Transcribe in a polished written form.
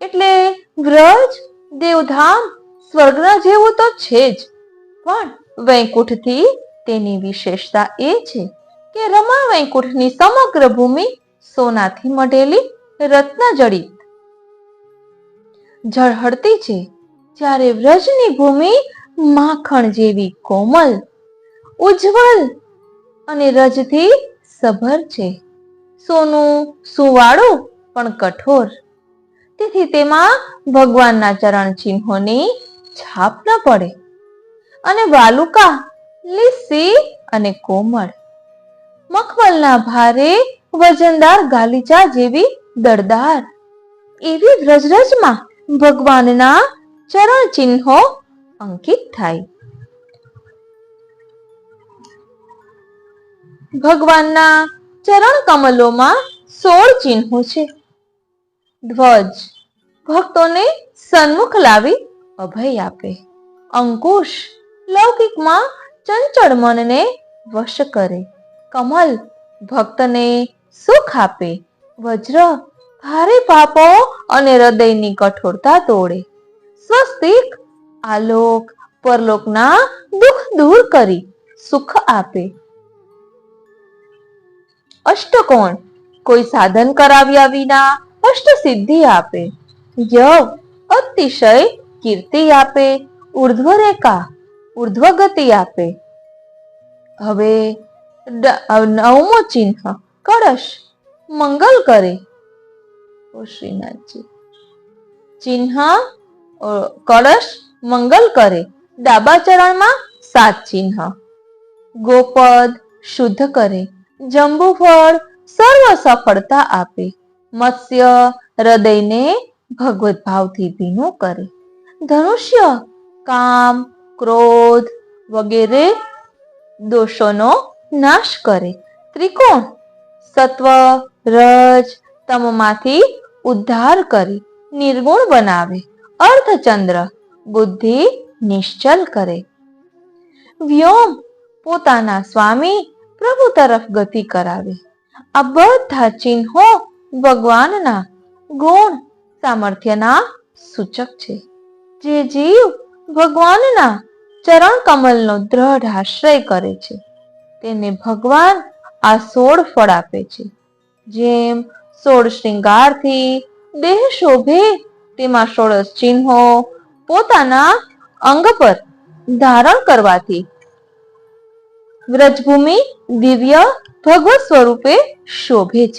એટલે વ્રજ દેવધામ સ્વર્ગના જેવું તો છે જ, પણ વૈકુંઠથી તેની વિશેષતા એ છે કે રમા વૈકુંઠની સમગ્ર ભૂમિ સોનાથી મઢેલી રત્નજડિત ઝળહળતી છે, જ્યારે વ્રજની ભૂમિ માખણ જેવી કોમલ, ઉજ્જવલ અને રજથી સભર છે. સોનું સુવાળું પણ કઠોર, તેથી તેમાં ભગવાનના ચરણ ચિહ્નોની છાપ ન પડે. અને વાલુકા લીસી અને કોમળ, મખમલના ભારે વજનદાર ગાલીચા જેવી દળદાર, એવી વ્રજરજમાં ભગવાનના ચરણ ચિહ્નો અંકિત થાય. ભગવાનના ચરણ કમલોમાં 16 ચિહ્નો છે. ધ્વજ ભક્તોને સન્મુખ લાવી અભય આપે. અંકુશ લૌકિકમાં ચંચળ મનને વશ કરે. કમલ ભક્તને સુખ આપે. વજ્ર ભારે પાપો અને હૃદયની કઠોરતા તોડે. સ્વસ્તિક આલોક પરલોકના દુઃખ દૂર કરી સુખ આપે. અષ્ટકોણ કોઈ સાધન કરાવ્યા વિના અષ્ટ સિદ્ધિ આપે. યવ અતિશય કીર્તિ આપે. ઉર્ધ્વ રેખા ઉર્ધ્વ ગતિ આપે. હવે 9મો ચિહ્ન કળશ મંગલ કરે. ઓ શ્રીનાથજી, ચિહ્ન કળશ મંગલ કરે. ડાબા ચરણમાં 7 ચિહ્ન. ગોપદ શુદ્ધ કરે. જંબુફળ સર્વ સફળતા આપે. મત્સ્ય હૃદયને ભગવત ભાવથી ભીનું કરે. ધનુષ્ય કામ ક્રોધ વગેરે દોષોનો નાશ કરે. ત્રિકોણ સત્વ રજ તમમાંથી ઉદ્ધાર કરી નિર્ગુણ બનાવે. અર્ધચંદ્ર બુદ્ધિ નિશ્ચલ કરે. વ્યોમ પોતાના સ્વામી પ્રભુ તરફ ગતિ કરાવે. આ બધા ચિહ્નો ભગવાનના ગુણ સામર્થ્યના સૂચક છે. જે જીવ ભગવાનના ચરણ કમલનો દ્રઢ આશ્રય કરે છે, તેને ભગવાન આ 16 ફળ આપે છે. જેમ 16 શ્રૃંગારથી દેહ શોભે, તેમાં 16 ચિહ્નો પોતાના અંગ પર ધારણ કરવાથી વ્રજભૂમિ દિવ્ય ભગવત સ્વરૂપે શોભે છે.